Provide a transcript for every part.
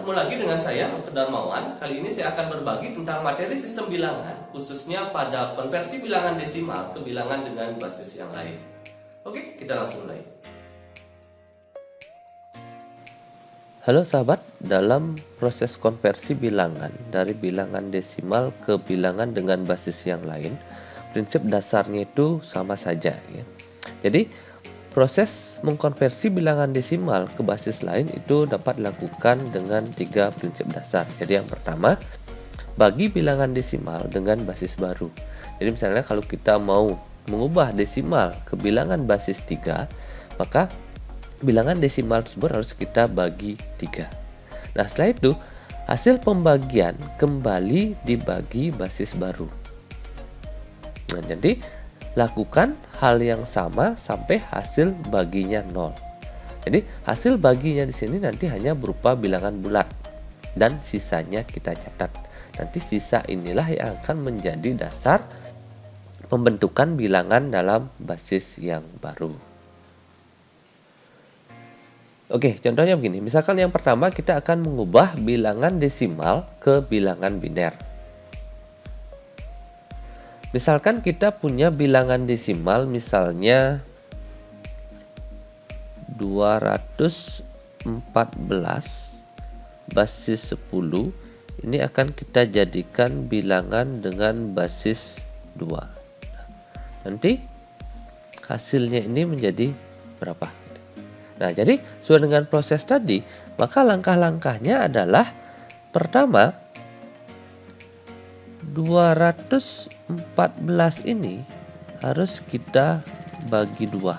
ketemu lagi dengan saya, Dr. Darmawan. Kali ini saya akan berbagi tentang materi sistem bilangan, khususnya pada konversi bilangan desimal ke bilangan dengan basis yang lain. Oke, kita langsung mulai. Halo sahabat, dalam proses konversi bilangan dari bilangan desimal ke bilangan dengan basis yang lain, prinsip dasarnya itu sama saja ya. Jadi proses mengkonversi bilangan desimal ke basis lain itu dapat dilakukan dengan 3 prinsip dasar. Jadi yang pertama, bagi bilangan desimal dengan basis baru. Jadi misalnya kalau kita mau mengubah desimal ke bilangan basis 3, maka bilangan desimal tersebut harus kita bagi 3. Nah setelah itu, hasil pembagian kembali dibagi basis baru. Nah jadi lakukan hal yang sama sampai hasil baginya 0. Jadi hasil baginya di sini nanti hanya berupa bilangan bulat dan sisanya kita catat. Nanti sisa inilah yang akan menjadi dasar pembentukan bilangan dalam basis yang baru. Oke, contohnya begini. Misalkan yang pertama kita akan mengubah bilangan desimal ke bilangan biner. Misalkan kita punya bilangan desimal misalnya 214 basis 10. Ini akan kita jadikan bilangan dengan basis 2. Nanti hasilnya ini menjadi berapa? Nah, jadi sesuai dengan proses tadi, maka langkah-langkahnya adalah pertama 214 ini harus kita bagi 2. Nah,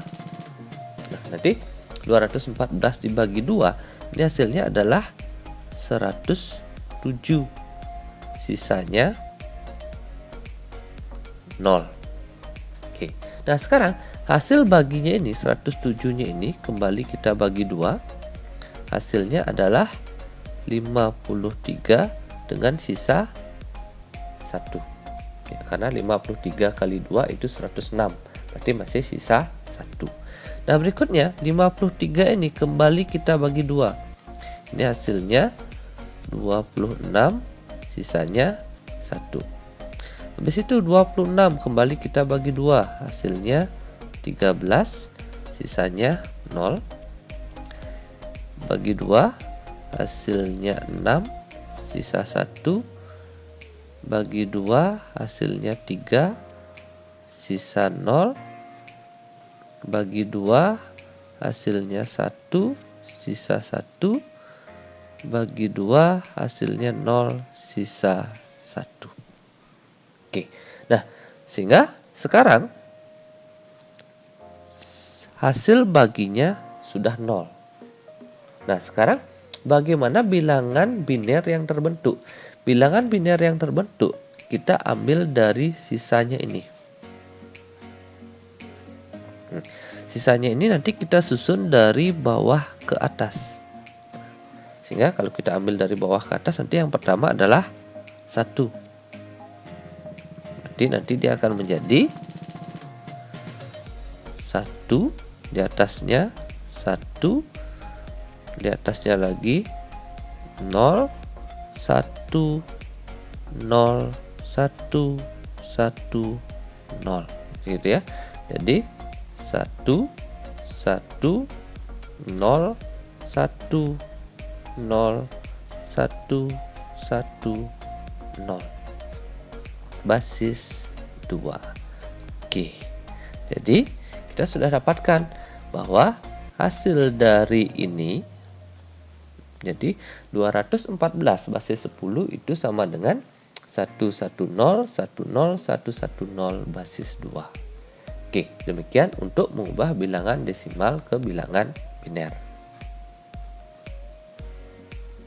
nanti 214 dibagi 2, ini hasilnya adalah 107. Sisanya 0. Oke. Nah, sekarang hasil baginya ini 107-nya ini kembali kita bagi 2. Hasilnya adalah 53 dengan sisa 1. Karena 53 kali 2 itu 106. Berarti masih sisa 1. Nah, berikutnya 53 ini kembali kita bagi 2. Ini hasilnya 26, sisanya 1. Habis itu 26 kembali kita bagi 2. Hasilnya 13, sisanya 0. Bagi 2, hasilnya 6, sisa 1. Bagi 2, hasilnya 3, sisa 0. Bagi 2, hasilnya 1, sisa 1. Bagi 2, hasilnya 0, sisa 1. Oke, nah sehingga sekarang hasil baginya sudah 0. Nah sekarang bagaimana bilangan biner yang terbentuk? Bilangan biner yang terbentuk kita ambil dari sisanya ini. Sisanya ini nanti kita susun dari bawah ke atas. Sehingga kalau kita ambil dari bawah ke atas, nanti yang pertama adalah 1. Nanti dia akan menjadi 1, di atasnya 1, di atasnya lagi 0, 1, 0, 1, 1, 0, gitu ya. Jadi 1, 1, 0, 1, 0, 1, 1, 0. Basis 2. Oke. Jadi kita sudah dapatkan bahwa hasil dari ini, jadi 214 basis 10 itu sama dengan 110, 10, 110 basis 2. Oke, demikian untuk mengubah bilangan desimal ke bilangan biner.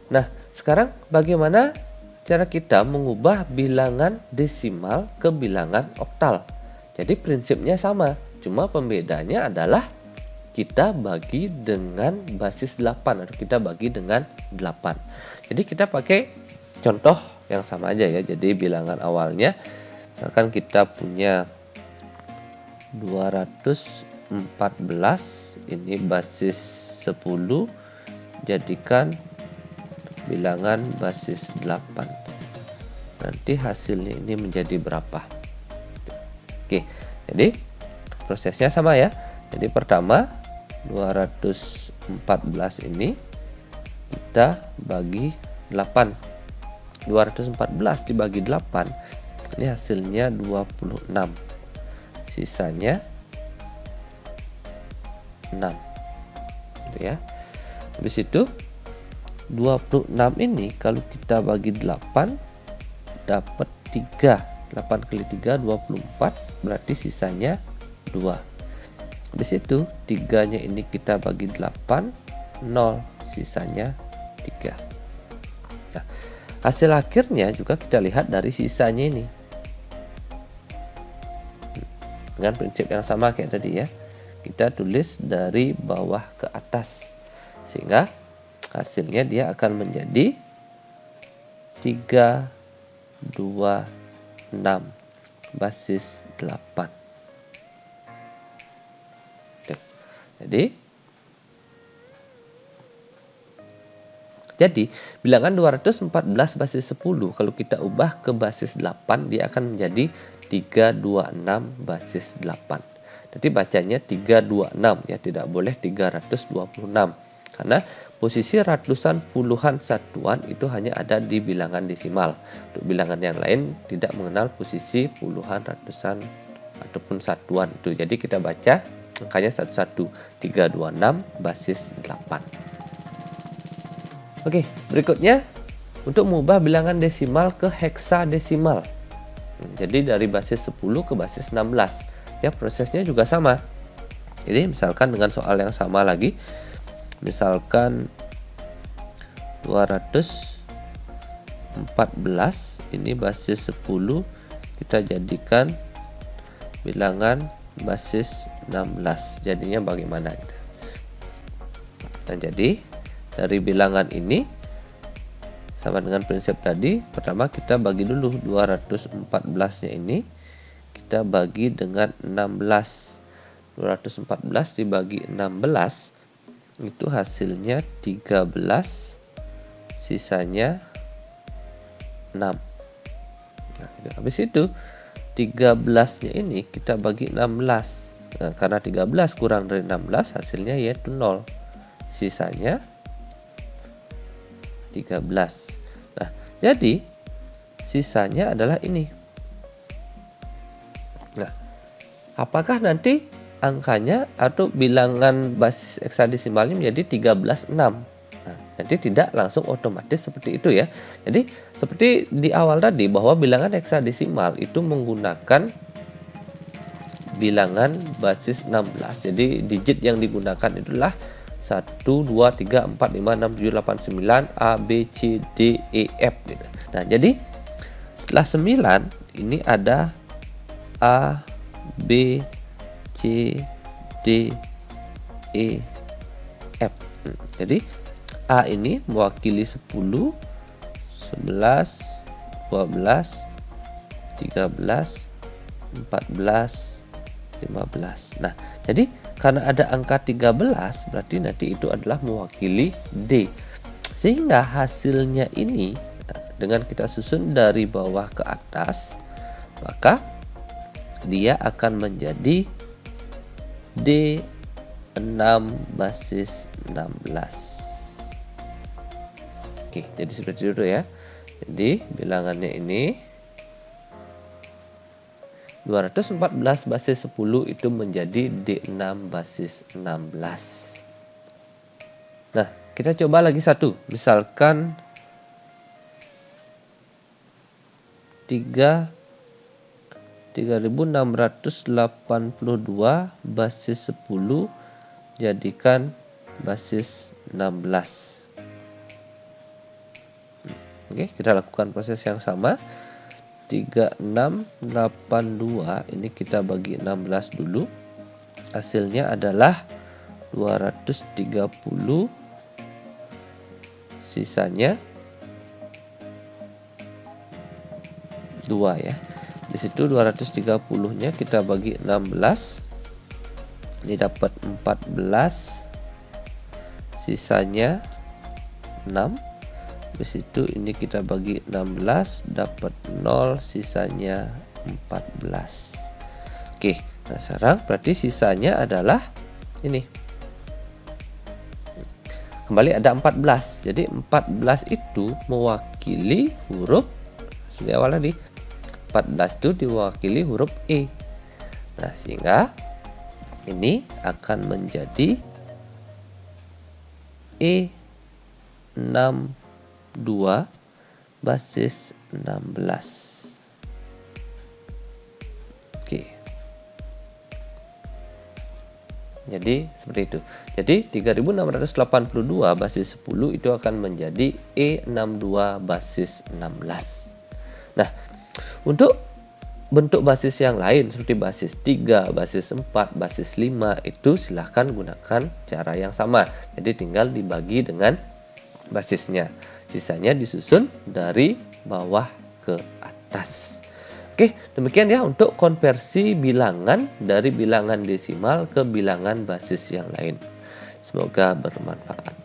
Nah, sekarang bagaimana cara kita mengubah bilangan desimal ke bilangan oktal? Jadi prinsipnya sama, cuma pembedanya adalah kita bagi dengan basis 8 atau kita bagi dengan 8. Jadi kita pakai contoh yang sama aja ya. Jadi bilangan awalnya misalkan kita punya 214, ini basis 10, jadikan bilangan basis 8. Nanti hasilnya ini menjadi berapa? Oke, jadi prosesnya sama ya. Jadi pertama 214 ini kita bagi 8. 214 dibagi 8, ini hasilnya 26. Sisanya 6. Gitu ya. Habis itu 26 ini kalau kita bagi 8 dapat 3. 8 kali 3 24, berarti sisanya 2. Habis itu 3-nya ini kita bagi 8, 0, sisanya 3. Nah, hasil akhirnya juga kita lihat dari sisanya ini. Dengan prinsip yang sama kayak tadi ya. Kita tulis dari bawah ke atas. Sehingga hasilnya dia akan menjadi 3, 2, 6 basis 8. Jadi bilangan 214 basis 10 kalau kita ubah ke basis 8 dia akan menjadi 326 basis 8. Jadi bacanya 326 ya, tidak boleh 326. Karena posisi ratusan puluhan satuan itu hanya ada di bilangan desimal. Untuk bilangan yang lain tidak mengenal posisi puluhan, ratusan ataupun satuan itu. Jadi kita baca angkanya 11, 326 basis 8. Oke, berikutnya untuk mengubah bilangan desimal ke heksadesimal. Jadi dari basis 10 ke basis 16. Ya, prosesnya juga sama. Jadi misalkan dengan soal yang sama lagi. Misalkan 214 ini basis 10 kita jadikan bilangan basis 16. Jadinya bagaimana? Nah, jadi dari bilangan ini sama dengan prinsip tadi. Pertama kita bagi dulu 214-nya ini kita bagi dengan 16. 214 dibagi 16 itu hasilnya 13, sisanya 6. Nah, habis itu 13-nya ini kita bagi 16. Nah, karena 13 kurang dari 16 hasilnya yaitu 0. Sisanya 13. Nah, jadi sisanya adalah ini. Nah, apakah nanti angkanya atau bilangan basis heksadesimalnya menjadi 13,6? Nah, nanti tidak langsung otomatis seperti itu ya. Jadi seperti di awal tadi bahwa bilangan heksadesimal itu menggunakan bilangan basis 16. Jadi digit yang digunakan itulah 1, 2, 3, 4, 5, 6, 7, 8, 9 A, B, C, D, E, F gitu. Nah, jadi setelah 9 ini ada A, B, C, D, E, F. Jadi A ini mewakili 10, 11, 12, 13, 14, 15. Nah, jadi karena ada angka 13 berarti nanti itu adalah mewakili D. Sehingga hasilnya ini dengan kita susun dari bawah ke atas, maka dia akan menjadi D6 basis 16. Oke, jadi seperti itu ya. Jadi bilangannya ini 214 basis 10 itu menjadi D6 basis 16. Nah, kita coba lagi satu. Misalkan 3682 basis 10 jadikan basis 16. Oke, kita lakukan proses yang sama. 3682 ini kita bagi 16 dulu. Hasilnya adalah 230. Sisanya 2 ya. Di situ 230-nya kita bagi 16. Ini dapat 14. Sisanya 6. Habis itu ini kita bagi 16, dapat 0, sisanya 14. Oke, nah sekarang berarti sisanya adalah ini. Kembali ada 14. Jadi 14 itu mewakili huruf di awal tadi. 14 itu diwakili huruf E. Nah, sehingga ini akan menjadi E62 basis 16. Oke. Jadi seperti itu. Jadi 3682 basis 10 itu akan menjadi E62 basis 16. Nah, untuk bentuk basis yang lain seperti basis 3, basis 4, basis 5 itu silahkan gunakan cara yang sama. Jadi tinggal dibagi dengan basisnya. Sisanya disusun dari bawah ke atas. Oke, demikian ya untuk konversi bilangan dari bilangan desimal ke bilangan basis yang lain. Semoga bermanfaat.